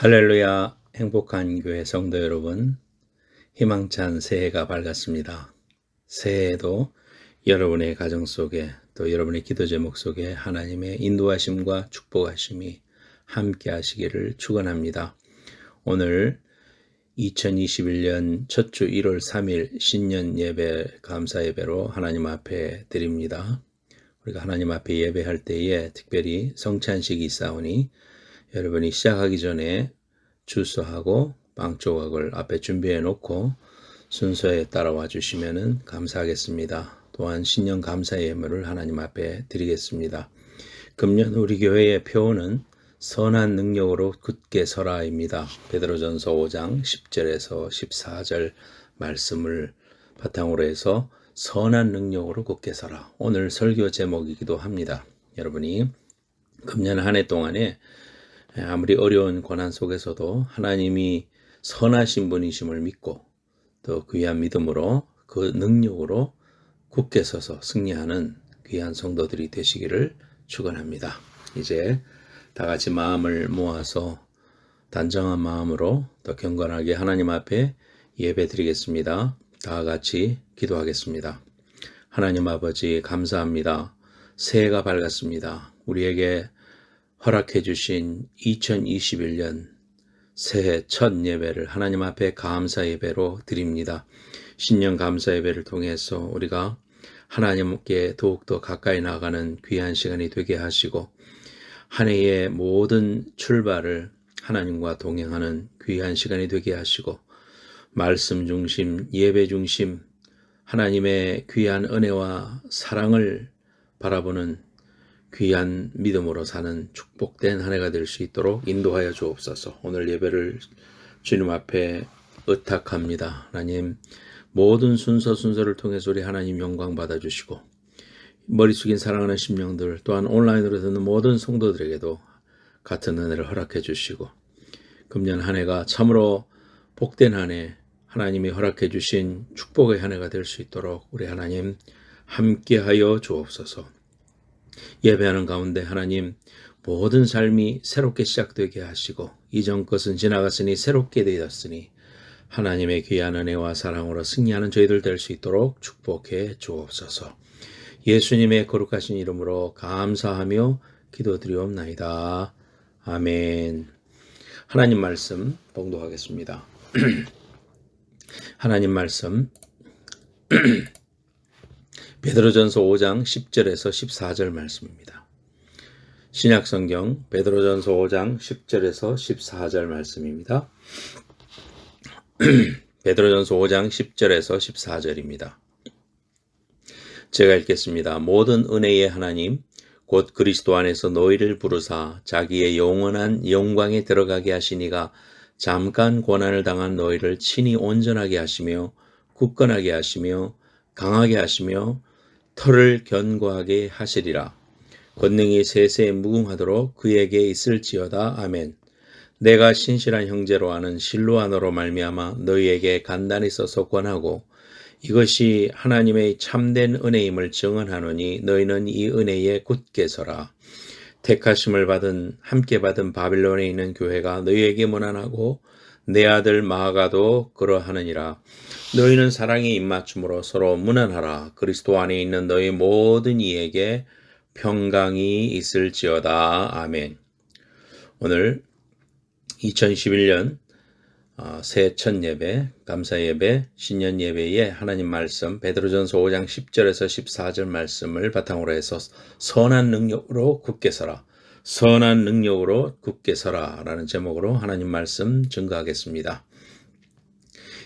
할렐루야, 행복한 교회 성도 여러분, 희망찬 새해가 밝았습니다. 새해에도 여러분의 가정 속에 또 여러분의 기도 제목 속에 하나님의 인도하심과 축복하심이 함께 하시기를 축원합니다. 오늘 2021년 첫 주 1월 3일 신년 예배 감사 예배로 하나님 앞에 드립니다. 우리가 하나님 앞에 예배할 때에 특별히 성찬식이 있사오니 여러분이 시작하기 전에 주소하고 빵 조각을 앞에 준비해 놓고 순서에 따라와 주시면 감사하겠습니다. 또한 신년 감사 예물을 하나님 앞에 드리겠습니다. 금년 우리 교회의 표어는 선한 능력으로 굳게 서라입니다. 베드로전서 5장 10절에서 14절 말씀을 바탕으로 해서 선한 능력으로 굳게 서라. 오늘 설교 제목이기도 합니다. 여러분이 금년 한 해 동안에 아무리 어려운 고난 속에서도 하나님이 선하신 분이심을 믿고 또 귀한 믿음으로 그 능력으로 굳게 서서 승리하는 귀한 성도들이 되시기를 축원합니다. 이제 다 같이 마음을 모아서 단정한 마음으로 또 경건하게 하나님 앞에 예배 드리겠습니다. 다 같이 기도하겠습니다. 하나님 아버지 감사합니다. 새해가 밝았습니다. 우리에게 허락해 주신 2021년 새해 첫 예배를 하나님 앞에 감사 예배로 드립니다. 신년 감사 예배를 통해서 우리가 하나님께 더욱더 가까이 나가는 귀한 시간이 되게 하시고 한 해의 모든 출발을 하나님과 동행하는 귀한 시간이 되게 하시고 말씀 중심, 예배 중심, 하나님의 귀한 은혜와 사랑을 바라보는 귀한 믿음으로 사는 축복된 한 해가 될 수 있도록 인도하여 주옵소서. 오늘 예배를 주님 앞에 의탁합니다. 하나님 모든 순서를 통해서 우리 하나님 영광 받아주시고 머리 숙인 사랑하는 심령들 또한 온라인으로 듣는 모든 성도들에게도 같은 은혜를 허락해 주시고 금년 한 해가 참으로 복된 한 해 하나님이 허락해 주신 축복의 한 해가 될 수 있도록 우리 하나님 함께하여 주옵소서. 예배하는 가운데 하나님 모든 삶이 새롭게 시작되게 하시고 이전 것은 지나갔으니 새롭게 되었으니 하나님의 귀한 은혜와 사랑으로 승리하는 저희들 될 수 있도록 축복해 주옵소서. 예수님의 거룩하신 이름으로 감사하며 기도드리옵나이다. 아멘. 하나님 말씀 봉독하겠습니다. 하나님 말씀 베드로전서 5장 10절에서 14절 말씀입니다. 신약성경 베드로전서 5장 10절에서 14절 말씀입니다. 베드로전서 5장 10절에서 14절입니다. 제가 읽겠습니다. 모든 은혜의 하나님 곧 그리스도 안에서 너희를 부르사 자기의 영원한 영광에 들어가게 하시니가 잠깐 고난을 당한 너희를 친히 온전하게 하시며 굳건하게 하시며 강하게 하시며 털을 견고하게 하시리라. 권능이 세세에 무궁하도록 그에게 있을지어다. 아멘. 내가 신실한 형제로 아는 실로아너로 말미암아 너희에게 간단히 써서 권하고 이것이 하나님의 참된 은혜임을 증언하노니 너희는 이 은혜에 굳게 서라. 택하심을 받은 함께 받은 바빌론에 있는 교회가 너희에게 문안하고 내 아들 마아가도 그러하느니라. 너희는 사랑의 입맞춤으로 서로 문안하라. 그리스도 안에 있는 너희 모든 이에게 평강이 있을지어다. 아멘. 오늘 2011년 새해 첫 예배, 감사 예배, 신년 예배에 하나님 말씀 베드로전서 5장 10절에서 14절 말씀을 바탕으로 해서 선한 능력으로 굳게 서라. 선한 능력으로 굳게 서라 라는 제목으로 하나님 말씀 증거하겠습니다.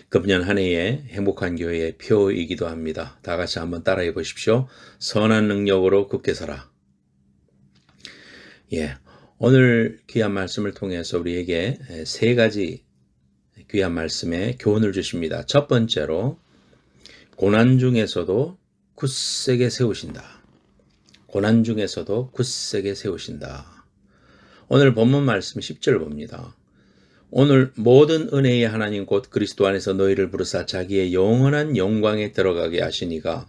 금년 한 해의 행복한 교회의 표이기도 합니다. 다 같이 한번 따라해 보십시오. 선한 능력으로 굳게 서라. 오늘 귀한 말씀을 통해서 우리에게 세 가지 귀한 말씀에 교훈을 주십니다. 첫 번째로 고난 중에서도 굳세게 세우신다. 고난 중에서도 굳세게 세우신다. 오늘 본문 말씀 10절 봅니다. 오늘 모든 은혜의 하나님 곧 그리스도 안에서 너희를 부르사 자기의 영원한 영광에 들어가게 하시니가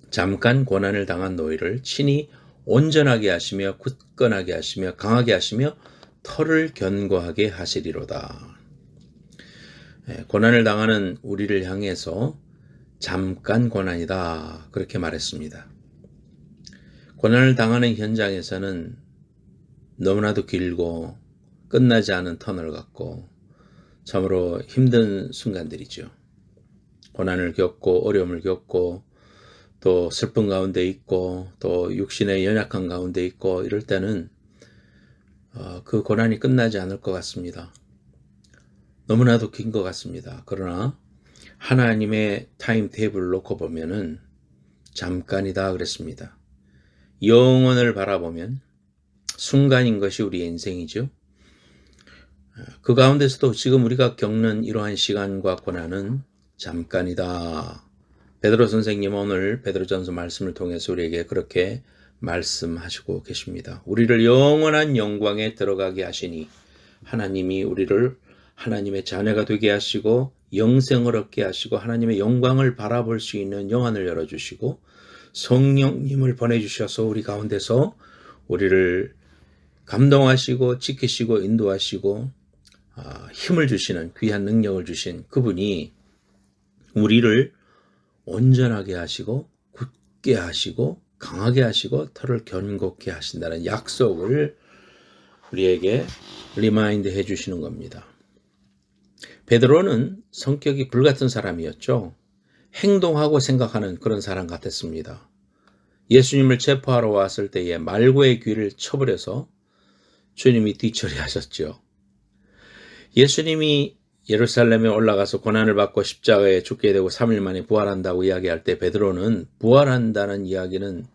잠깐 고난을 당한 너희를 친히 온전하게 하시며 굳건하게 하시며 강하게 하시며 터를 견고하게 하시리로다. 고난을 당하는 우리를 향해서 잠깐 고난이다 그렇게 말했습니다. 고난을 당하는 현장에서는 너무나도 길고 끝나지 않은 터널 같고 참으로 힘든 순간들이죠. 고난을 겪고 어려움을 겪고 또 슬픈 가운데 있고 또 육신의 연약한 가운데 있고 이럴 때는 그 고난이 끝나지 않을 것 같습니다. 너무나도 긴 것 같습니다. 그러나 하나님의 타임 테이블을 놓고 보면은 잠깐이다 그랬습니다. 영원을 바라보면 순간인 것이 우리의 인생이죠. 그 가운데서도 지금 우리가 겪는 이러한 시간과 고난은 잠깐이다. 베드로 선생님 오늘 베드로전서 말씀을 통해서 우리에게 그렇게 말씀하시고 계십니다. 우리를 영원한 영광에 들어가게 하시니 하나님이 우리를 하나님의 자녀가 되게 하시고 영생을 얻게 하시고 하나님의 영광을 바라볼 수 있는 영안을 열어주시고 성령님을 보내주셔서 우리 가운데서 우리를 감동하시고 지키시고 인도하시고 힘을 주시는 귀한 능력을 주신 그분이 우리를 온전하게 하시고 굳게 하시고 강하게 하시고 터를 견고케 하신다는 약속을 우리에게 리마인드 해주시는 겁니다. 베드로는 성격이 불같은 사람이었죠. 행동하고 생각하는 그런 사람 같았습니다. 예수님을 체포하러 왔을 때에 말고의 귀를 쳐버려서 주님이 뒤처리하셨죠. 예수님이 예루살렘에 올라가서 고난을 받고 십자가에 죽게 되고 3일 만에 부활한다고 이야기할 때 베드로는 부활한다는 이야기는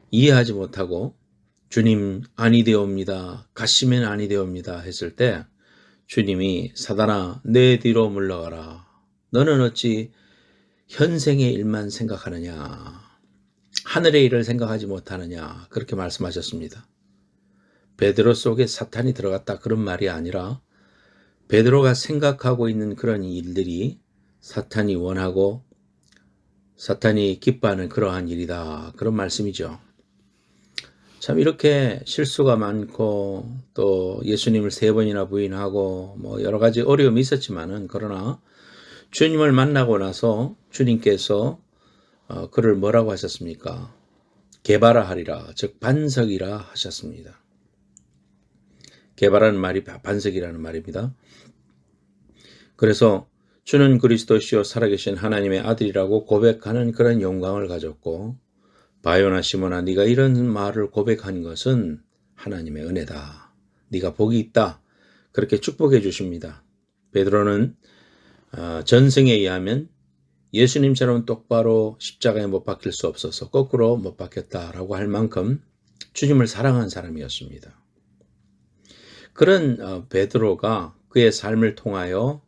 이해하지 못하고 주님 아니되옵니다. 가시면 아니되옵니다 했을 때 주님이 사단아 내 뒤로 물러가라. 너는 어찌 현생의 일만 생각하느냐. 하늘의 일을 생각하지 못하느냐. 그렇게 말씀하셨습니다. 베드로 속에 사탄이 들어갔다 그런 말이 아니라 베드로가 생각하고 있는 그런 일들이 사탄이 원하고 사탄이 기뻐하는 그러한 일이다. 그런 말씀이죠. 참 이렇게 실수가 많고 또 예수님을 3번이나 부인하고 뭐 여러 가지 어려움이 있었지만은 그러나 주님을 만나고 나서 주님께서 그를 뭐라고 하셨습니까? 게바라 하리라, 즉 반석이라 하셨습니다. 게바라는 말이 반석이라는 말입니다. 그래서 주는 그리스도시요 살아계신 하나님의 아들이라고 고백하는 그런 영광을 가졌고 바요나 시몬아 네가 이런 말을 고백한 것은 하나님의 은혜다. 네가 복이 있다. 그렇게 축복해 주십니다. 베드로는 전승에 의하면 예수님처럼 똑바로 십자가에 못 박힐 수 없어서 거꾸로 못 박혔다라고 할 만큼 주님을 사랑한 사람이었습니다. 그런 베드로가 그의 삶을 통하여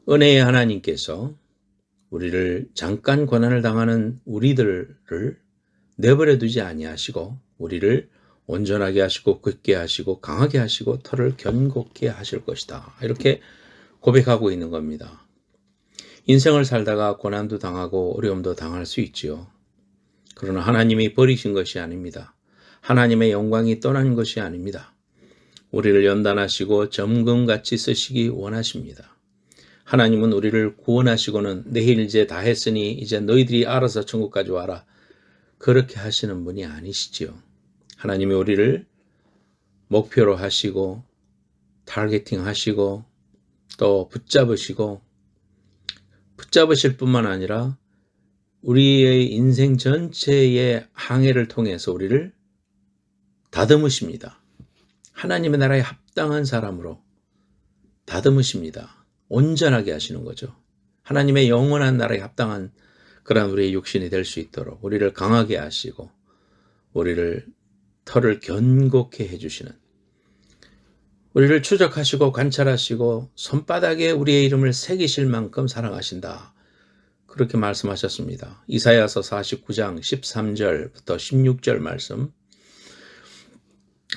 은혜의 하나님께서 우리를 잠깐 고난을 당하는 우리들을 내버려 두지 아니하시고 우리를 온전하게 하시고 굳게 하시고 강하게 하시고 터를 견고케 하실 것이다. 이렇게 고백하고 있는 겁니다. 인생을 살다가 고난도 당하고 어려움도 당할 수 있지요. 그러나 하나님이 버리신 것이 아닙니다. 하나님의 영광이 떠난 것이 아닙니다. 우리를 연단하시고 점검같이 쓰시기 원하십니다. 하나님은 우리를 구원하시고는 내일 이제 다 했으니 이제 너희들이 알아서 천국까지 와라. 그렇게 하시는 분이 아니시지요. 하나님이 우리를 목표로 하시고 타겟팅 하시고 또 붙잡으실 뿐만 아니라 우리의 인생 전체의 항해를 통해서 우리를 다듬으십니다. 하나님의 나라에 합당한 사람으로 다듬으십니다. 온전하게 하시는 거죠. 하나님의 영원한 나라에 합당한 그런 우리의 육신이 될 수 있도록 우리를 강하게 하시고 우리를 터를 견고케 해주시는 우리를 추적하시고 관찰하시고 손바닥에 우리의 이름을 새기실 만큼 사랑하신다. 그렇게 말씀하셨습니다. 이사야서 49장 13절부터 16절 말씀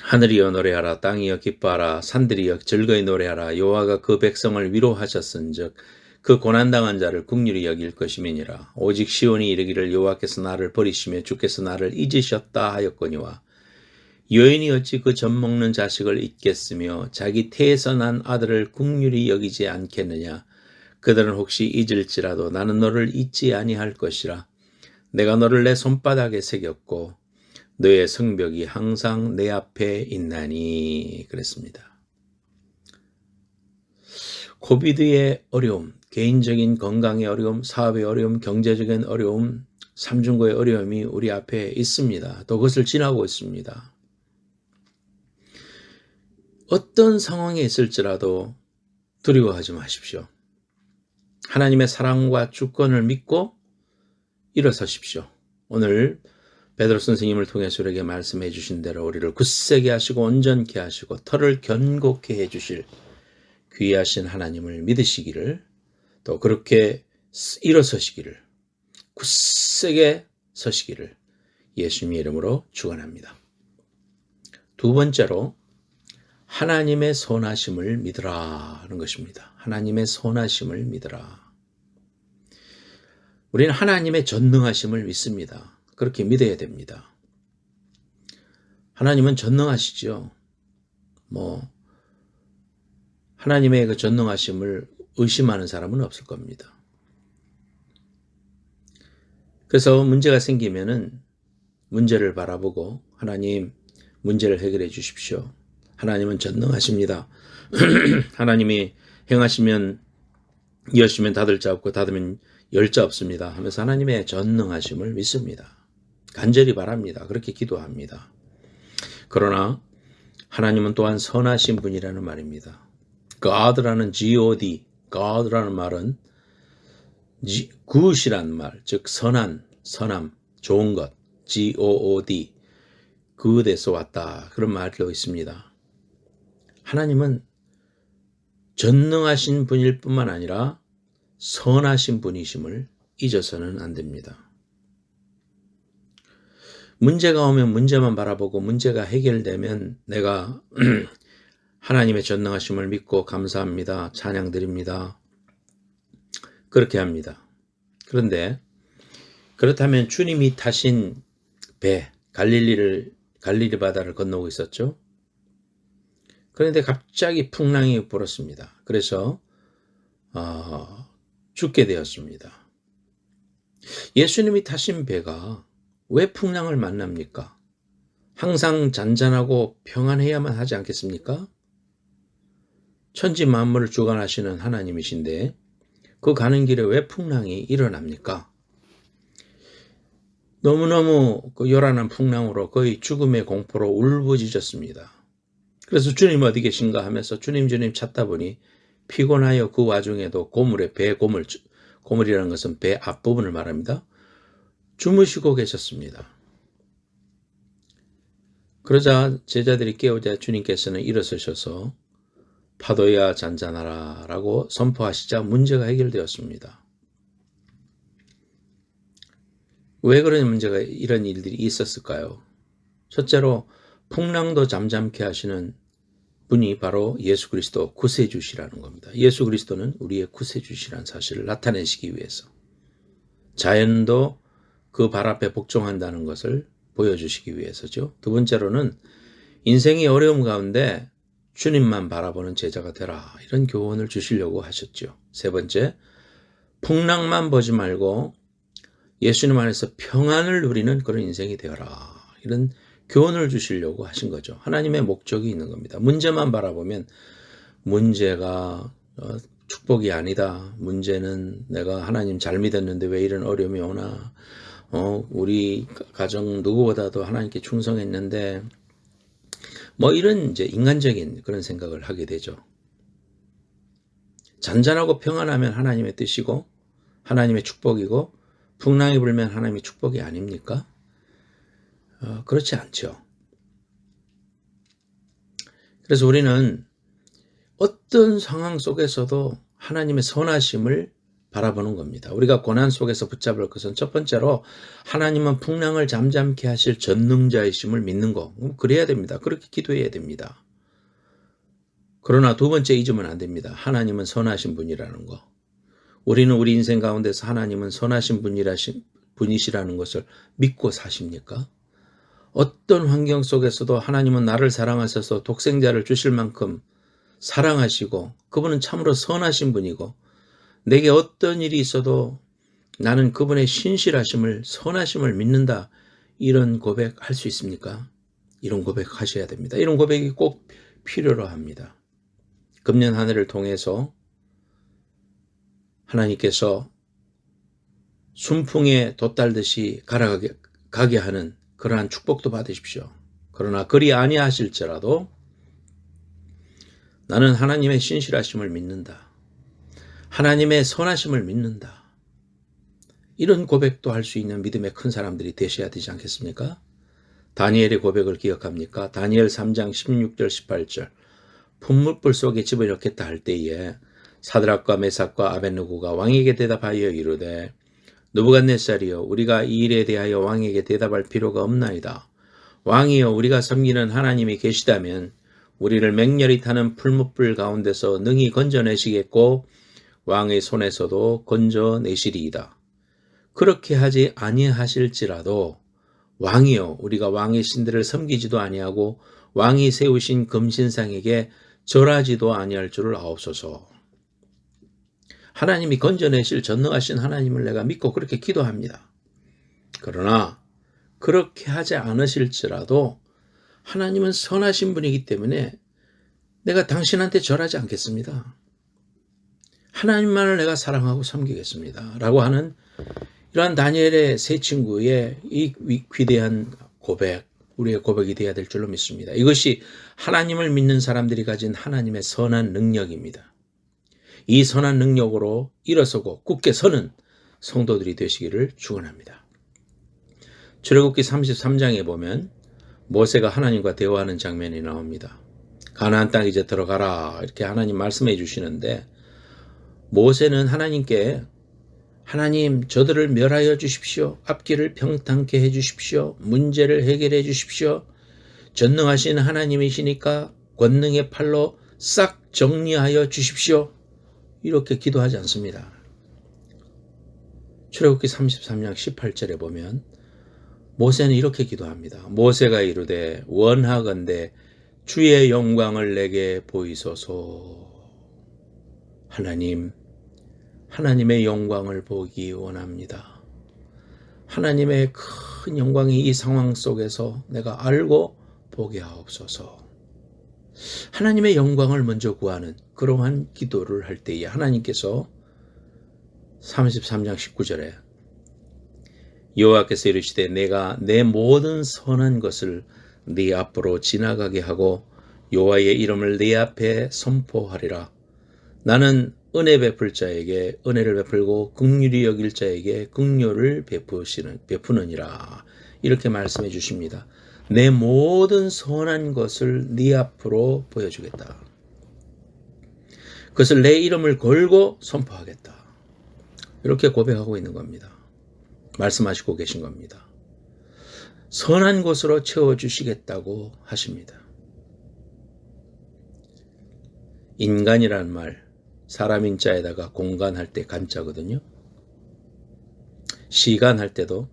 하늘이여 노래하라 땅이여 기뻐하라 산들이여 즐거이 노래하라 여호와가 그 백성을 위로하셨은즉 그 고난당한 자를 긍휼히 여길 것임이니라. 오직 시온이 이르기를 여호와께서 나를 버리시며 주께서 나를 잊으셨다 하였거니와 여인이 어찌 그 젖 먹는 자식을 잊겠으며 자기 태에서 난 아들을 긍휼히 여기지 않겠느냐. 그들은 혹시 잊을지라도 나는 너를 잊지 아니할 것이라. 내가 너를 내 손바닥에 새겼고 너의 성벽이 항상 내 앞에 있나니. 그랬습니다. 코비드의 어려움, 개인적인 건강의 어려움, 사업의 어려움, 경제적인 어려움, 삼중고의 어려움이 우리 앞에 있습니다. 또 그것을 지나고 있습니다. 어떤 상황에 있을지라도 두려워하지 마십시오. 하나님의 사랑과 주권을 믿고 일어서십시오. 오늘 베드로 선생님을 통해서 우리에게 말씀해 주신 대로 우리를 굳세게 하시고 온전케 하시고 털을 견고케 해 주실 귀하신 하나님을 믿으시기를, 또 그렇게 일어서시기를, 굳세게 서시기를 예수님의 이름으로 축원합니다. 두 번째로 하나님의 선하심을 믿으라는 것입니다. 하나님의 선하심을 믿으라. 우리는 하나님의 전능하심을 믿습니다. 그렇게 믿어야 됩니다. 하나님은 전능하시죠. 하나님의 그 전능하심을 의심하는 사람은 없을 겁니다. 그래서 문제가 생기면은 문제를 바라보고 하나님, 문제를 해결해 주십시오. 하나님은 전능하십니다. 하나님이 행하시면 여시면 닫을 자 없고 닫으면 열 자 없습니다 하면서 하나님의 전능하심을 믿습니다. 간절히 바랍니다. 그렇게 기도합니다. 그러나 하나님은 또한 선하신 분이라는 말입니다. God라는 G-O-D, God라는 말은 good이라는 말, 즉 선한, 선함, 좋은 것, G-O-O-D, good에서 왔다, 그런 말도 있습니다. 하나님은 전능하신 분일 뿐만 아니라 선하신 분이심을 잊어서는 안 됩니다. 문제가 오면 문제만 바라보고 문제가 해결되면 내가 하나님의 전능하심을 믿고 감사합니다, 찬양드립니다, 그렇게 합니다. 그런데 그렇다면 주님이 타신 배, 갈릴리 바다를 건너고 있었죠. 그런데 갑자기 풍랑이 불었습니다. 그래서 죽게 되었습니다. 예수님이 타신 배가 왜 풍랑을 만납니까? 항상 잔잔하고 평안해야만 하지 않겠습니까? 천지 만물을 주관하시는 하나님이신데 그 가는 길에 왜 풍랑이 일어납니까? 너무너무 그 요란한 풍랑으로 거의 죽음의 공포로 울부짖었습니다. 그래서 주님 어디 계신가 하면서 주님 찾다 보니 피곤하여 그 와중에도 고물이라는 것은 배 앞부분을 말합니다. 주무시고 계셨습니다. 그러자 제자들이 깨우자 주님께서는 일어서셔서 파도야 잔잔하라 라고 선포하시자 문제가 해결되었습니다. 왜 그런 문제가, 이런 일들이 있었을까요? 첫째로 풍랑도 잠잠케 하시는 분이 바로 예수 그리스도 구세주시라는 겁니다. 예수 그리스도는 우리의 구세주시라는 사실을 나타내시기 위해서, 자연도 그 발 앞에 복종한다는 것을 보여주시기 위해서죠. 두 번째로는 인생의 어려움 가운데 주님만 바라보는 제자가 되라, 이런 교훈을 주시려고 하셨죠. 세 번째, 풍랑만 보지 말고 예수님 안에서 평안을 누리는 그런 인생이 되어라, 이런 교훈을 주시려고 하신 거죠. 하나님의 목적이 있는 겁니다. 문제만 바라보면 문제가 축복이 아니다, 문제는 내가 하나님 잘 믿었는데 왜 이런 어려움이 오나, 우리 가정 누구보다도 하나님께 충성했는데, 이런 이제 인간적인 그런 생각을 하게 되죠. 잔잔하고 평안하면 하나님의 뜻이고 하나님의 축복이고, 풍랑이 불면 하나님의 축복이 아닙니까? 그렇지 않죠. 그래서 우리는 어떤 상황 속에서도 하나님의 선하심을 바라보는 겁니다. 우리가 고난 속에서 붙잡을 것은 첫 번째로 하나님은 풍랑을 잠잠케 하실 전능자이심을 믿는 거, 그래야 됩니다. 그렇게 기도해야 됩니다. 그러나 두 번째 잊으면 안 됩니다. 하나님은 선하신 분이라는 거. 우리는 우리 인생 가운데서 하나님은 선하신 분이시라는 것을 믿고 사십니까? 어떤 환경 속에서도 하나님은 나를 사랑하셔서 독생자를 주실 만큼 사랑하시고 그분은 참으로 선하신 분이고 내게 어떤 일이 있어도 나는 그분의 신실하심을 선하심을 믿는다. 이런 고백할 수 있습니까? 이런 고백하셔야 됩니다. 이런 고백이 꼭 필요로 합니다. 금년 한 해를 통해서 하나님께서 순풍에 돛달듯이 가게 하는 그러한 축복도 받으십시오. 그러나 그리 아니하실지라도 나는 하나님의 신실하심을 믿는다. 하나님의 선하심을 믿는다. 이런 고백도 할 수 있는 믿음의 큰 사람들이 되셔야 되지 않겠습니까? 다니엘의 고백을 기억합니까? 다니엘 3장 16절 18절 분무불 속에 집어넣겠다 할 때에 사드락과 메삭과 아벳느고가 왕에게 대답하여 이르되 느부갓네살이여 우리가 이 일에 대하여 왕에게 대답할 필요가 없나이다. 왕이여 우리가 섬기는 하나님이 계시다면 우리를 맹렬히 타는 풀무불 가운데서 능히 건져내시겠고 왕의 손에서도 건져내시리이다. 그렇게 하지 아니하실지라도 왕이여 우리가 왕의 신들을 섬기지도 아니하고 왕이 세우신 금신상에게 절하지도 아니할 줄을 아옵소서. 하나님이 건져내실 전능하신 하나님을 내가 믿고 그렇게 기도합니다. 그러나 그렇게 하지 않으실지라도 하나님은 선하신 분이기 때문에 내가 당신한테 절하지 않겠습니다. 하나님만을 내가 사랑하고 섬기겠습니다. 라고 하는 이러한 다니엘의 세 친구의 이 위대한 고백, 우리의 고백이 되어야 될 줄로 믿습니다. 이것이 하나님을 믿는 사람들이 가진 하나님의 선한 능력입니다. 이 선한 능력으로 일어서고 굳게 서는 성도들이 되시기를 축원합니다. 출애굽기 33장에 보면 모세가 하나님과 대화하는 장면이 나옵니다. 가나안 땅 이제 들어가라 이렇게 하나님 말씀해 주시는데 모세는 하나님께 하나님 저들을 멸하여 주십시오. 앞길을 평탄케 해 주십시오. 문제를 해결해 주십시오. 전능하신 하나님이시니까 권능의 팔로 싹 정리하여 주십시오. 이렇게 기도하지 않습니다. 출애굽기 33장 18절에 보면 모세는 이렇게 기도합니다. 모세가 이르되 원하건대 주의 영광을 내게 보이소서. 하나님의 영광을 보기 원합니다. 하나님의 큰 영광이 이 상황 속에서 내가 알고 보게 하옵소서. 하나님의 영광을 먼저 구하는 그러한 기도를 할 때에 하나님께서 33장 19절에 여호와께서 이르시되 내가 내 모든 선한 것을 네 앞으로 지나가게 하고 여호와의 이름을 네 앞에 선포하리라. 나는 은혜 베풀 자에게 은혜를 베풀고 긍휼히 여길 자에게 긍휼을 베푸느니라. 이렇게 말씀해 주십니다. 내 모든 선한 것을 네 앞으로 보여주겠다. 그것을 내 이름을 걸고 선포하겠다. 이렇게 고백하고 있는 겁니다. 말씀하시고 계신 겁니다. 선한 것으로 채워주시겠다고 하십니다. 인간이란 말, 사람인 자에다가 공간할 때 간자거든요. 시간할 때도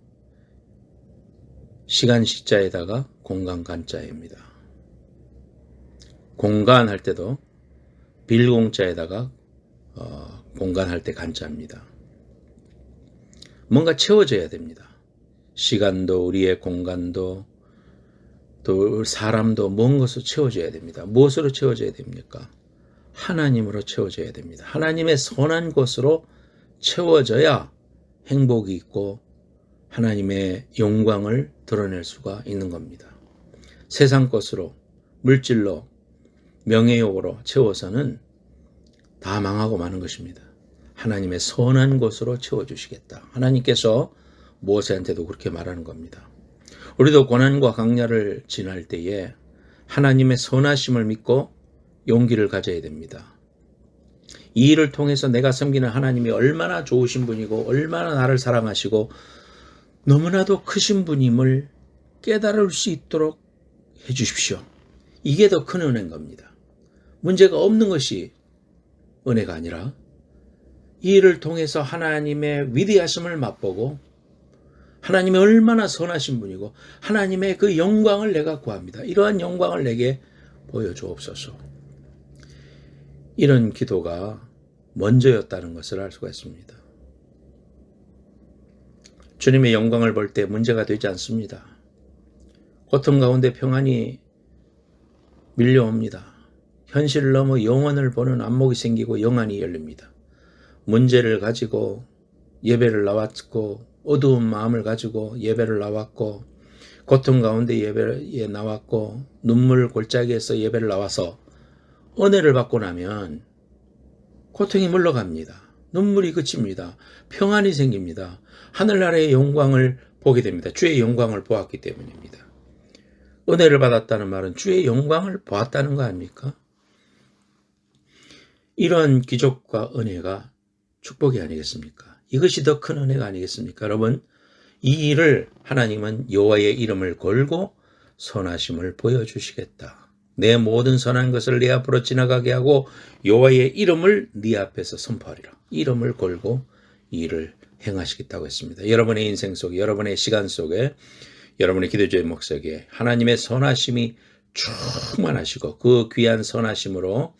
시간 시자에다가 공간 간자입니다. 공간할 때도 빌공자에다가 공간할 때 간자입니다. 뭔가 채워져야 됩니다. 시간도 우리의 공간도 또 사람도 뭔 것으로 채워져야 됩니다. 무엇으로 채워져야 됩니까? 하나님으로 채워져야 됩니다. 하나님의 선한 것으로 채워져야 행복이 있고 하나님의 영광을 드러낼 수가 있는 겁니다. 세상 것으로 물질로 명예욕으로 채워서는 다 망하고 마는 것입니다. 하나님의 선한 것으로 채워주시겠다. 하나님께서 모세한테도 그렇게 말하는 겁니다. 우리도 고난과 강야를 지날 때에 하나님의 선하심을 믿고 용기를 가져야 됩니다. 이 일을 통해서 내가 섬기는 하나님이 얼마나 좋으신 분이고 얼마나 나를 사랑하시고 너무나도 크신 분임을 깨달을 수 있도록 해주십시오. 이게 더 큰 은혜인 겁니다. 문제가 없는 것이 은혜가 아니라 이 일을 통해서 하나님의 위대하심을 맛보고 하나님이 얼마나 선하신 분이고 하나님의 그 영광을 내가 구합니다. 이러한 영광을 내게 보여주옵소서. 이런 기도가 먼저였다는 것을 알 수가 있습니다. 주님의 영광을 볼 때 문제가 되지 않습니다. 고통 가운데 평안이 밀려옵니다. 현실을 넘어 영원을 보는 안목이 생기고 영안이 열립니다. 문제를 가지고 예배를 나왔고 어두운 마음을 가지고 예배를 나왔고 고통 가운데 예배에 나왔고 눈물 골짜기에서 예배를 나와서 은혜를 받고 나면 고통이 물러갑니다. 눈물이 그칩니다. 평안이 생깁니다. 하늘나라의 영광을 보게 됩니다. 주의 영광을 보았기 때문입니다. 은혜를 받았다는 말은 주의 영광을 보았다는 거 아닙니까? 이런 기적과 은혜가 축복이 아니겠습니까? 이것이 더 큰 은혜가 아니겠습니까? 여러분, 이 일을 하나님은 여호와의 이름을 걸고 선하심을 보여주시겠다. 내 모든 선한 것을 네 앞으로 지나가게 하고 여호와의 이름을 네 앞에서 선포하리라. 이름을 걸고 이 일을 행하시겠다고 했습니다. 여러분의 인생 속에, 여러분의 시간 속에, 여러분의 기도의 목 속에 하나님의 선하심이 충만하시고 그 귀한 선하심으로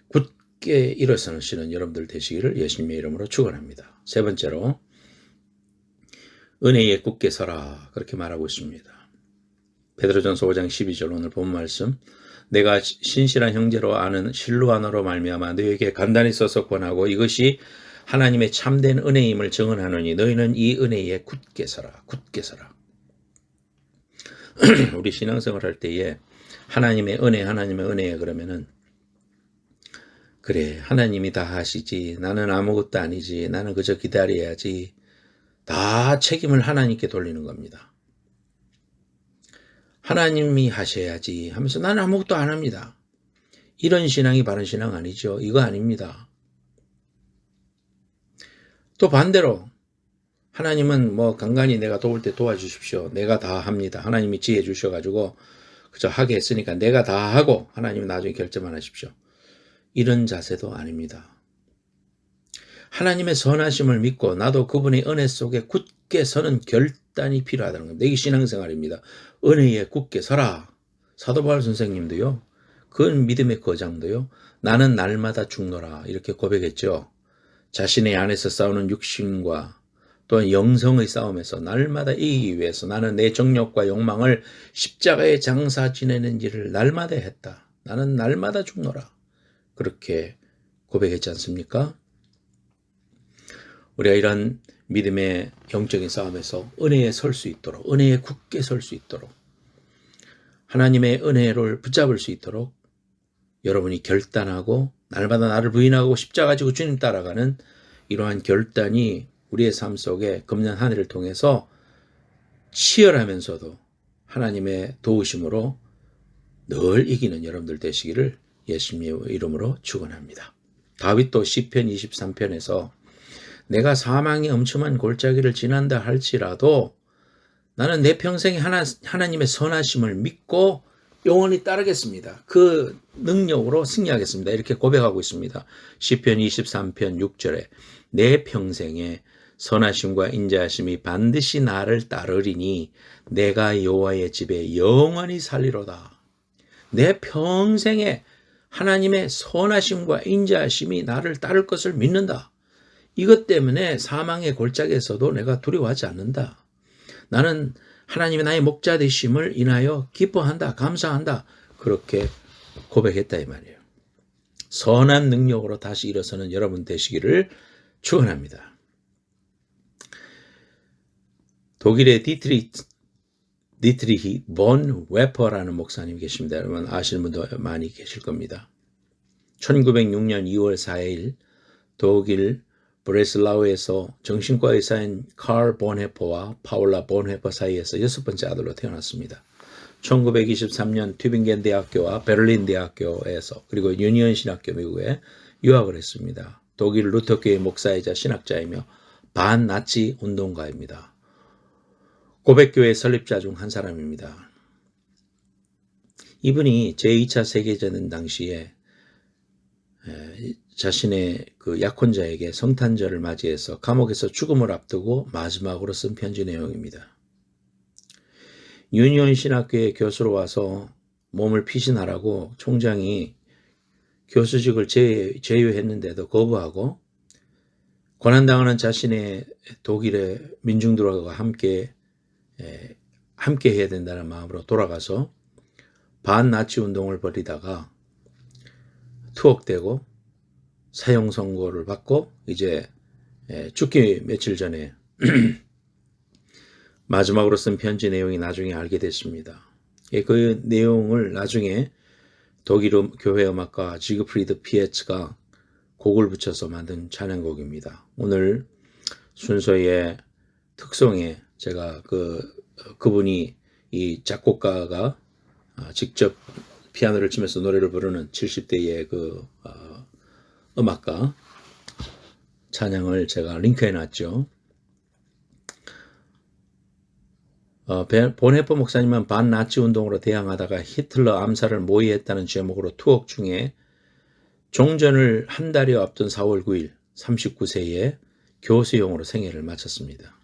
굳게 일어서시는 여러분들 되시기를 예수님의 이름으로 축원합니다. 세 번째로 은혜에 굳게 서라 그렇게 말하고 있습니다. 베드로전서 5장 12절 오늘 본 말씀 내가 신실한 형제로 아는 실로아노로 말미암아 너희에게 간단히 써서 권하고 이것이 하나님의 참된 은혜임을 증언하노니 너희는 이 은혜에 굳게 서라. 굳게 서라. 우리 신앙생활 할 때에 하나님의 은혜 그러면은 그래 하나님이 다 하시지 나는 아무것도 아니지 나는 그저 기다려야지 다 책임을 하나님께 돌리는 겁니다. 하나님이 하셔야지 하면서 나는 아무것도 안 합니다. 이런 신앙이 바른 신앙 아니죠. 이거 아닙니다. 또 반대로 하나님은 간간히 내가 도울 때 도와주십시오. 내가 다 합니다. 하나님이 지혜 주셔가지고 그저 하게 했으니까 내가 다 하고 하나님은 나중에 결정만 하십시오. 이런 자세도 아닙니다. 하나님의 선하심을 믿고 나도 그분의 은혜 속에 굳게 서는 결단이 필요하다는 겁니다. 이게 신앙생활입니다. 은혜에 굳게 서라. 사도 바울 선생님도요. 그 믿음의 거장도요. 나는 날마다 죽노라 이렇게 고백했죠. 자신의 안에서 싸우는 육신과 또한 영성의 싸움에서 날마다 이기기 위해서 나는 내 정욕과 욕망을 십자가에 장사 지내는지를 날마다 했다. 나는 날마다 죽노라. 그렇게 고백했지 않습니까? 우리가 이런 믿음의 영적인 싸움에서 은혜에 설 수 있도록 은혜에 굳게 설 수 있도록 하나님의 은혜를 붙잡을 수 있도록 여러분이 결단하고 날마다 나를 부인하고 십자가 지고 주님 따라가는 이러한 결단이 우리의 삶 속에 금년 한 해를 통해서 치열하면서도 하나님의 도우심으로 늘 이기는 여러분들 되시기를 예수님의 이름으로 축원합니다. 다윗도 시편 23편에서 내가 사망의 엄청난 골짜기를 지난다 할지라도 나는 내 평생에 하나님의 선하심을 믿고 영원히 따르겠습니다. 그 능력으로 승리하겠습니다. 이렇게 고백하고 있습니다. 시편 23편 6절에 내 평생에 선하심과 인자하심이 반드시 나를 따르리니 내가 여호와의 집에 영원히 살리로다. 내 평생에 하나님의 선하심과 인자하심이 나를 따를 것을 믿는다. 이것 때문에 사망의 골짜기에서도 내가 두려워하지 않는다. 나는 하나님의 나의 목자 되심을 인하여 기뻐한다. 감사한다. 그렇게 고백했다 이 말이에요. 선한 능력으로 다시 일어서는 여러분 되시기를 축원합니다. 독일의 디트리히 본 웨퍼라는 목사님이 계십니다. 여러분 아시는 분도 많이 계실 겁니다. 1906년 2월 4일 독일 브레슬라우에서 정신과 의사인 칼 본헤퍼와 파울라 본헤퍼 사이에서 6번째 아들로 태어났습니다. 1923년 튜빙겐 대학교와 베를린 대학교에서 그리고 유니언 신학교 미국에 유학을 했습니다. 독일 루터교의 목사이자 신학자이며 반나치 운동가입니다. 고백교회 설립자 중 한 사람입니다. 이분이 제2차 세계대전 당시에 자신의 그 약혼자에게 성탄절을 맞이해서 감옥에서 죽음을 앞두고 마지막으로 쓴 편지 내용입니다. 유니온 신학교의 교수로 와서 몸을 피신하라고 총장이 교수직을 제휴했는데도 거부하고 고난당하는 자신의 독일의 민중들과 함께 해야 된다는 마음으로 돌아가서 반나치 운동을 벌이다가 투옥되고 사형 선고를 받고 이제 죽기 며칠 전에 마지막으로 쓴 편지 내용이 나중에 알게 됐습니다. 그 내용을 나중에 독일 교회 음악가 지그프리드 피에츠가 곡을 붙여서 만든 찬양곡입니다. 오늘 순서의 특성에 제가 그분이 이 작곡가가 직접 피아노를 치면서 노래를 부르는 70대의 음악가 찬양을 제가 링크해 놨죠. 본헤퍼 목사님은 반나치 운동으로 대항하다가 히틀러 암살을 모의했다는 제목으로 투옥 중에 종전을 한 달여 앞둔 4월 9일 39세에 교수용으로 생애를 마쳤습니다.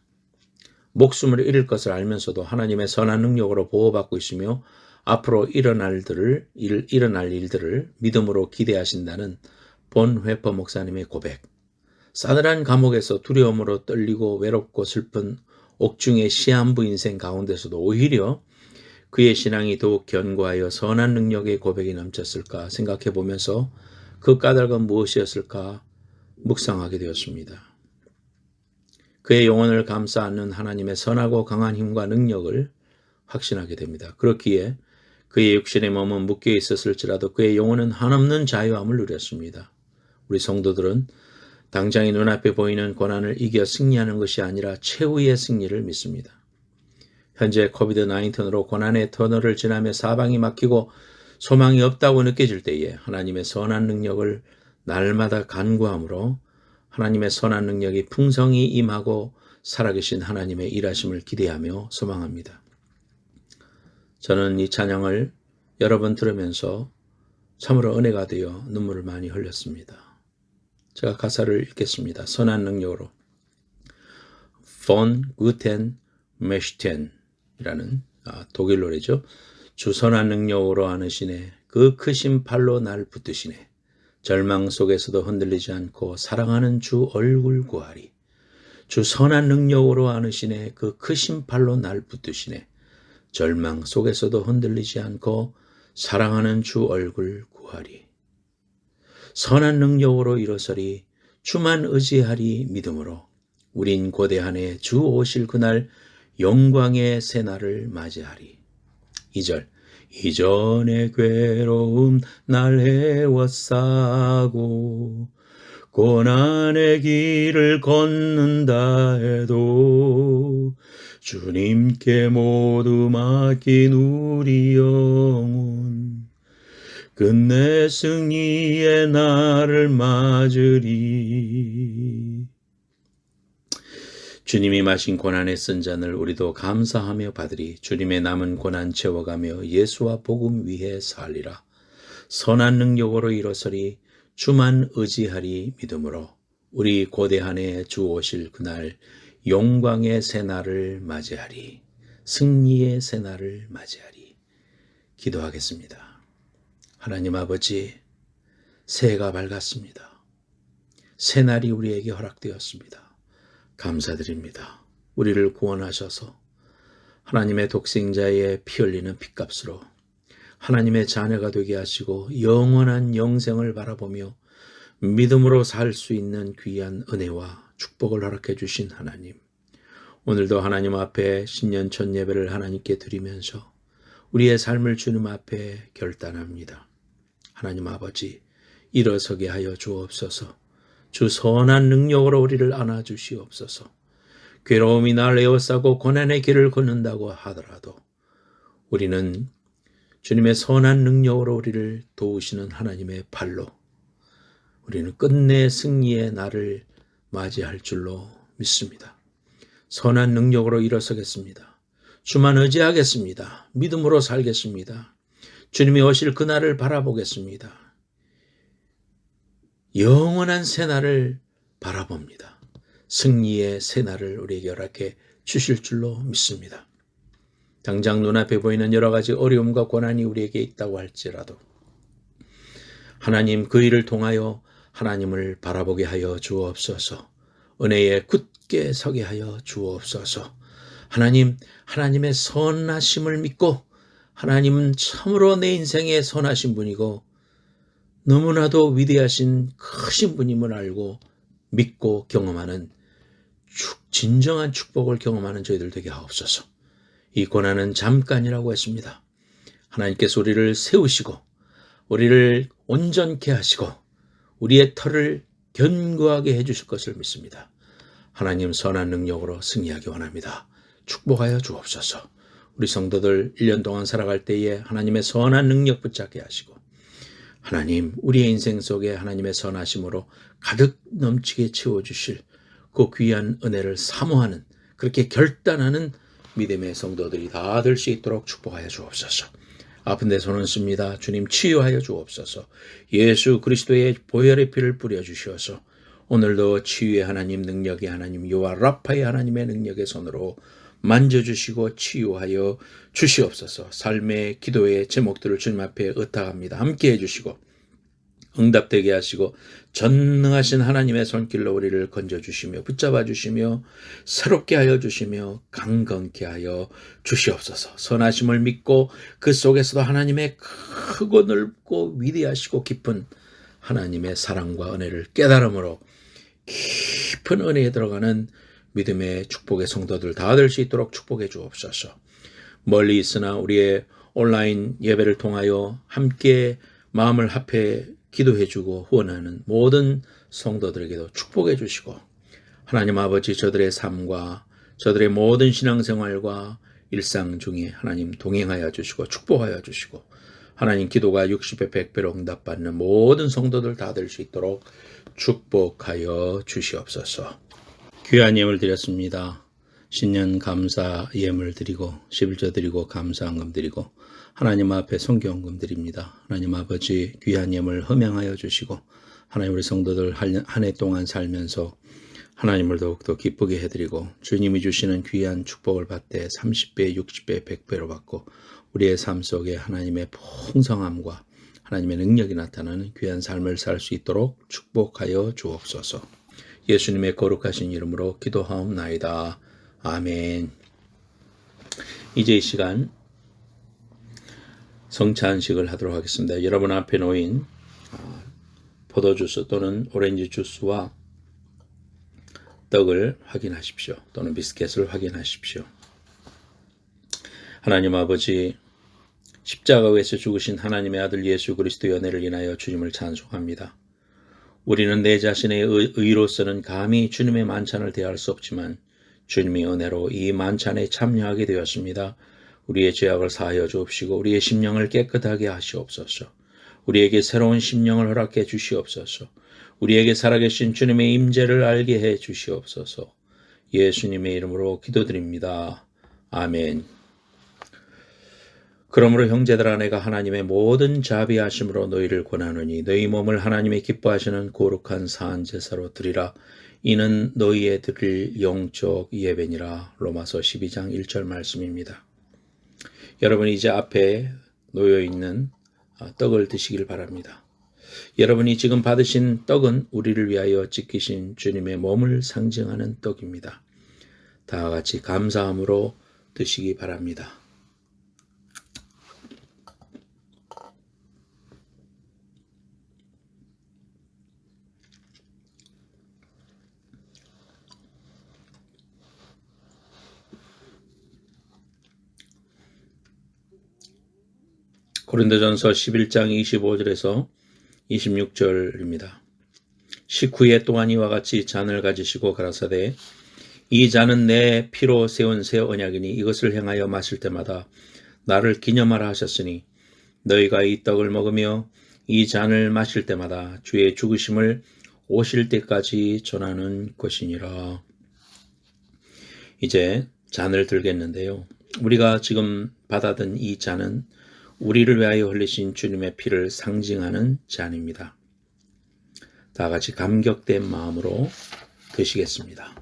목숨을 잃을 것을 알면서도 하나님의 선한 능력으로 보호받고 있으며 앞으로 일어날 일들을 믿음으로 기대하신다는 본회퍼 목사님의 고백. 싸늘한 감옥에서 두려움으로 떨리고 외롭고 슬픈 옥중의 시한부 인생 가운데서도 오히려 그의 신앙이 더욱 견고하여 선한 능력의 고백이 넘쳤을까 생각해 보면서 그 까닭은 무엇이었을까 묵상하게 되었습니다. 그의 영혼을 감싸 안는 하나님의 선하고 강한 힘과 능력을 확신하게 됩니다. 그렇기에 그의 육신의 몸은 묶여 있었을지라도 그의 영혼은 한없는 자유함을 누렸습니다. 우리 성도들은 당장의 눈앞에 보이는 고난을 이겨 승리하는 것이 아니라 최후의 승리를 믿습니다. 현재 코비드-19으로 고난의 터널을 지나며 사방이 막히고 소망이 없다고 느껴질 때에 하나님의 선한 능력을 날마다 간구함으로 하나님의 선한 능력이 풍성히 임하고 살아계신 하나님의 일하심을 기대하며 소망합니다. 저는 이 찬양을 여러 번 들으면서 참으로 은혜가 되어 눈물을 많이 흘렸습니다. 제가 가사를 읽겠습니다. 선한 능력으로 Von guten Mächten 이라는 독일 노래죠. 주 선한 능력으로 안으시네 그 크신 팔로 날 붙드시네 절망 속에서도 흔들리지 않고 사랑하는 주 얼굴 구하리 주 선한 능력으로 안으시네 그 크신 팔로 날 붙드시네 절망 속에서도 흔들리지 않고 사랑하는 주 얼굴 구하리 선한 능력으로 일어서리 주만 의지하리 믿음으로 우린 고대한에 주 오실 그날 영광의 새날을 맞이하리. 2절 이전의 괴로움 날 헤워싸고 고난의 길을 걷는다 해도 주님께 모두 맡긴 우리 영혼 끝내 승리의 날을 맞으리. 주님이 마신 고난의 쓴 잔을 우리도 감사하며 받으리. 주님의 남은 고난 채워가며 예수와 복음 위해 살리라. 선한 능력으로 일어서리 주만 의지하리 믿음으로 우리 고대한에 주 오실 그날 영광의 새날을 맞이하리. 승리의 새날을 맞이하리. 기도하겠습니다. 하나님 아버지, 새해가 밝았습니다. 새날이 우리에게 허락되었습니다. 감사드립니다. 우리를 구원하셔서 하나님의 독생자의 피 흘리는 핏값으로 하나님의 자녀가 되게 하시고 영원한 영생을 바라보며 믿음으로 살 수 있는 귀한 은혜와 축복을 허락해 주신 하나님, 오늘도 하나님 앞에 신년 첫 예배를 하나님께 드리면서 우리의 삶을 주님 앞에 결단합니다. 하나님 아버지, 일어서게 하여 주옵소서. 주 선한 능력으로 우리를 안아주시옵소서. 괴로움이 날 에워싸고 고난의 길을 걷는다고 하더라도 우리는 주님의 선한 능력으로 우리를 도우시는 하나님의 팔로 우리는 끝내 승리의 날을 맞이할 줄로 믿습니다. 선한 능력으로 일어서겠습니다. 주만 의지하겠습니다. 믿음으로 살겠습니다. 주님이 오실 그날을 바라보겠습니다. 영원한 새날을 바라봅니다. 승리의 새날을 우리에게 허락해 주실 줄로 믿습니다. 당장 눈앞에 보이는 여러 가지 어려움과 고난이 우리에게 있다고 할지라도 하나님 그 일을 통하여 하나님을 바라보게 하여 주옵소서. 은혜에 굳게 서게 하여 주옵소서. 하나님, 하나님의 선하심을 믿고 하나님은 참으로 내 인생에 선하신 분이고 너무나도 위대하신 크신 분임을 알고 믿고 경험하는 진정한 축복을 경험하는 저희들 되게 하옵소서. 이 고난은 잠깐이라고 했습니다. 하나님께서 우리를 세우시고 우리를 온전케 하시고 우리의 털을 견고하게 해주실 것을 믿습니다. 하나님 선한 능력으로 승리하기 원합니다. 축복하여 주옵소서. 우리 성도들 1년 동안 살아갈 때에 하나님의 선한 능력 붙잡게 하시고 하나님 우리의 인생 속에 하나님의 선하심으로 가득 넘치게 채워주실 그 귀한 은혜를 사모하는 그렇게 결단하는 믿음의 성도들이 다 될 수 있도록 축복하여 주옵소서. 아픈 데 손은 씁니다. 주님 치유하여 주옵소서. 예수 그리스도의 보혈의 피를 뿌려주셔서 오늘도 치유의 하나님 능력의 하나님 여호와 라파의 하나님의 능력의 손으로 만져주시고 치유하여 주시옵소서. 삶의 기도의 제목들을 주님 앞에 의탁합니다. 함께 해주시고 응답되게 하시고 전능하신 하나님의 손길로 우리를 건져주시며 붙잡아 주시며 새롭게 하여 주시며 강건케 하여 주시옵소서. 선하심을 믿고 그 속에서도 하나님의 크고 넓고 위대하시고 깊은 하나님의 사랑과 은혜를 깨달음으로 깊은 은혜에 들어가는 믿음의 축복의 성도들 다 될 수 있도록 축복해 주옵소서. 멀리 있으나 우리의 온라인 예배를 통하여 함께 마음을 합해 기도해주고 후원하는 모든 성도들에게도 축복해 주시고 하나님 아버지 저들의 삶과 저들의 모든 신앙생활과 일상 중에 하나님 동행하여 주시고 축복하여 주시고 하나님 기도가 60배 100배로 응답받는 모든 성도들 다 될 수 있도록 축복하여 주시옵소서. 귀한 예물 드렸습니다. 신년 감사 예물 드리고 11조 드리고 감사헌금 드리고 하나님 앞에 성경헌금 드립니다. 하나님 아버지 귀한 예물 흠양하여 주시고 하나님 우리 성도들 한 해 동안 살면서 하나님을 더욱더 기쁘게 해드리고 주님이 주시는 귀한 축복을 받되 30배, 60배, 100배로 받고 우리의 삶 속에 하나님의 풍성함과 하나님의 능력이 나타나는 귀한 삶을 살 수 있도록 축복하여 주옵소서. 예수님의 거룩하신 이름으로 기도하옵나이다. 아멘. 이제 이 시간 성찬식을 하도록 하겠습니다. 여러분 앞에 놓인 포도주스 또는 오렌지 주스와 떡을 확인하십시오. 또는 비스켓을 확인하십시오. 하나님 아버지 십자가 위에서 죽으신 하나님의 아들 예수 그리스도의 은혜를 인하여 주님을 찬송합니다. 우리는 내 자신의 의로서는 감히 주님의 만찬을 대할 수 없지만 주님의 은혜로 이 만찬에 참여하게 되었습니다. 우리의 죄악을 사하여 주옵시고 우리의 심령을 깨끗하게 하시옵소서. 우리에게 새로운 심령을 허락해 주시옵소서. 우리에게 살아계신 주님의 임재를 알게 해 주시옵소서. 예수님의 이름으로 기도드립니다. 아멘. 그러므로 형제들아 내가 하나님의 모든 자비하심으로 너희를 권하노니 너희 몸을 하나님의 기뻐하시는 거룩한 사한제사로 드리라. 이는 너희의 드릴 영적 예배니라. 로마서 12장 1절 말씀입니다. 여러분이 이제 앞에 놓여있는 떡을 드시길 바랍니다. 여러분이 지금 받으신 떡은 우리를 위하여 찢기신 주님의 몸을 상징하는 떡입니다. 다 같이 감사함으로 드시기 바랍니다. 고린도전서 11장 25절에서 26절입니다. 식후에 또한 이와 같이 잔을 가지시고 가라사대 이 잔은 내 피로 세운 새 언약이니 이것을 행하여 마실 때마다 나를 기념하라 하셨으니 너희가 이 떡을 먹으며 이 잔을 마실 때마다 주의 죽으심을 오실 때까지 전하는 것이니라. 이제 잔을 들겠는데요. 우리가 지금 받아든 이 잔은 우리를 위하여 흘리신 주님의 피를 상징하는 잔입니다. 다 같이 감격된 마음으로 드시겠습니다.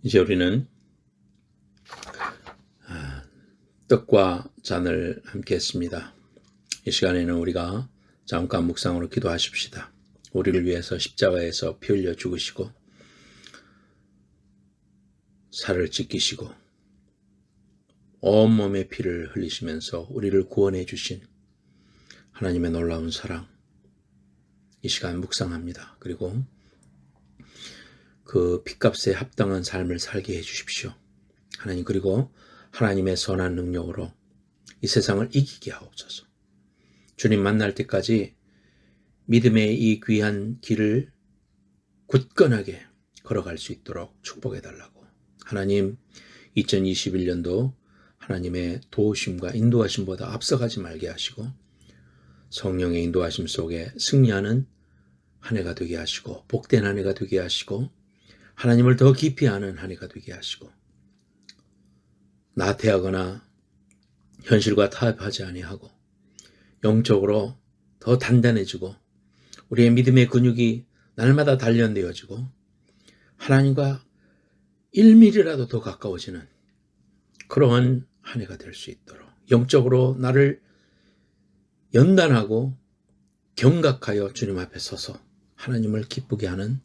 이제 우리는 떡과 잔을 함께 했습니다. 이 시간에는 우리가 잠깐 묵상으로 기도하십시다. 우리를 위해서 십자가에서 피 흘려 죽으시고 살을 찢기시고 온몸의 피를 흘리시면서 우리를 구원해 주신 하나님의 놀라운 사랑, 이 시간 묵상합니다. 그리고 그 핏값에 합당한 삶을 살게 해 주십시오. 하나님, 그리고 하나님의 선한 능력으로 이 세상을 이기게 하옵소서. 주님 만날 때까지 믿음의 이 귀한 길을 굳건하게 걸어갈 수 있도록 축복해 달라고. 하나님, 2021년도 하나님의 도우심과 인도하심보다 앞서가지 말게 하시고 성령의 인도하심 속에 승리하는 한 해가 되게 하시고 복된 한 해가 되게 하시고 하나님을 더 깊이 아는 한 해가 되게 하시고 나태하거나 현실과 타협하지 아니하고 영적으로 더 단단해지고 우리의 믿음의 근육이 날마다 단련되어지고 하나님과 1mm라도 더 가까워지는 그러한 한 해가 될 수 있도록 영적으로 나를 연단하고 경각하여 주님 앞에 서서 하나님을 기쁘게 하는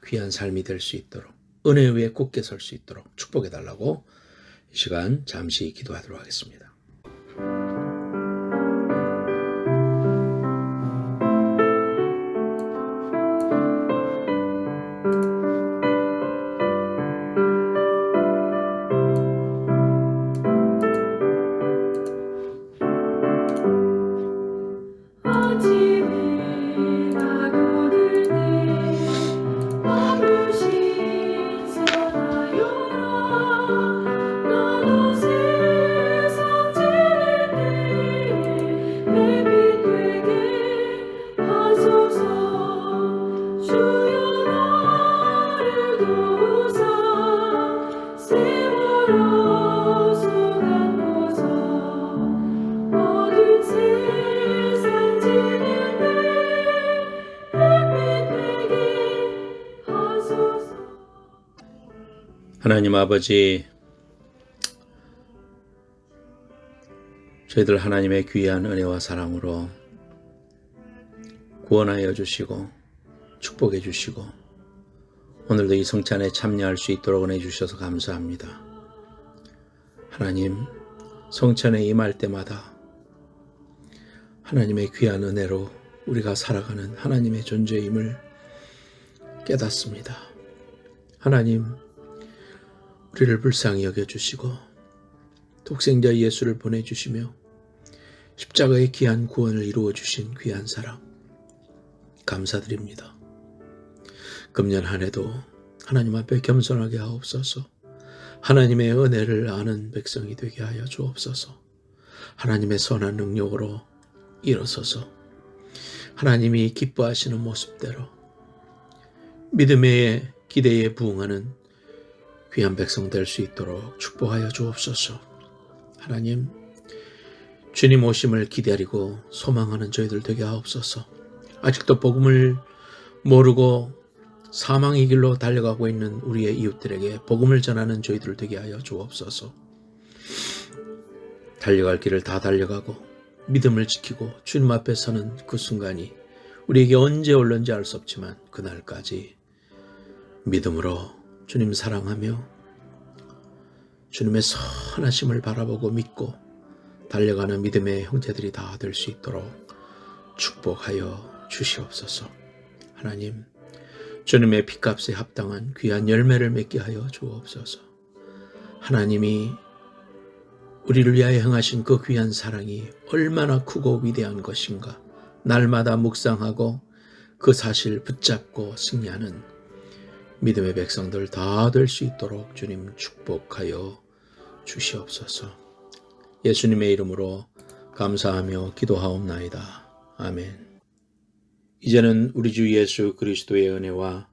귀한 삶이 될 수 있도록 은혜 위에 굳게 설 수 있도록 축복해 달라고 이 시간 잠시 기도하도록 하겠습니다. 하나님 아버지, 저희들 하나님의 귀한 은혜와 사랑으로 구원하여 주시고 축복해 주시고 오늘도 이 성찬에 참여할 수 있도록 은혜 주셔서 감사합니다. 하나님, 성찬에 임할 때마다 하나님의 귀한 은혜로 우리가 살아가는 하나님의 존재임을 깨닫습니다. 하나님, 우리를 불쌍히 여겨주시고 독생자 예수를 보내주시며 십자가의 귀한 구원을 이루어주신 귀한 사랑 감사드립니다. 금년 한 해도 하나님 앞에 겸손하게 하옵소서. 하나님의 은혜를 아는 백성이 되게 하여 주옵소서. 하나님의 선한 능력으로 일어서서 하나님이 기뻐하시는 모습대로 믿음의 기대에 부응하는 귀한 백성 될 수 있도록 축복하여 주옵소서. 하나님, 주님 오심을 기다리고 소망하는 저희들 되게 하옵소서. 아직도 복음을 모르고 사망의 길로 달려가고 있는 우리의 이웃들에게 복음을 전하는 저희들 되게 하여 주옵소서. 달려갈 길을 다 달려가고 믿음을 지키고 주님 앞에 서는 그 순간이 우리에게 언제 올는지 알 수 없지만 그날까지 믿음으로 주님 사랑하며 주님의 선하심을 바라보고 믿고 달려가는 믿음의 형제들이 다 될 수 있도록 축복하여 주시옵소서. 하나님, 주님의 핏값에 합당한 귀한 열매를 맺게 하여 주옵소서. 하나님이 우리를 위하여 행하신 그 귀한 사랑이 얼마나 크고 위대한 것인가 날마다 묵상하고 그 사실 붙잡고 승리하는 믿음의 백성들 다 될 수 있도록 주님 축복하여 주시옵소서. 예수님의 이름으로 감사하며 기도하옵나이다. 아멘. 이제는 우리 주 예수 그리스도의 은혜와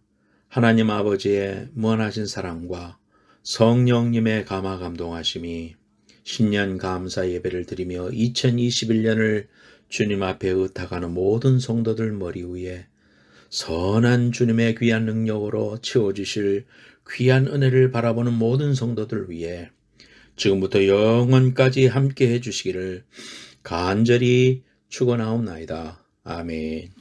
하나님 아버지의 무한하신 사랑과 성령님의 감화 감동하심이 신년 감사 예배를 드리며 2021년을 주님 앞에 의탁하는 모든 성도들 머리 위에 선한 주님의 귀한 능력으로 채워주실 귀한 은혜를 바라보는 모든 성도들 위해 지금부터 영원까지 함께 해주시기를 간절히 축원하옵나이다. 아멘.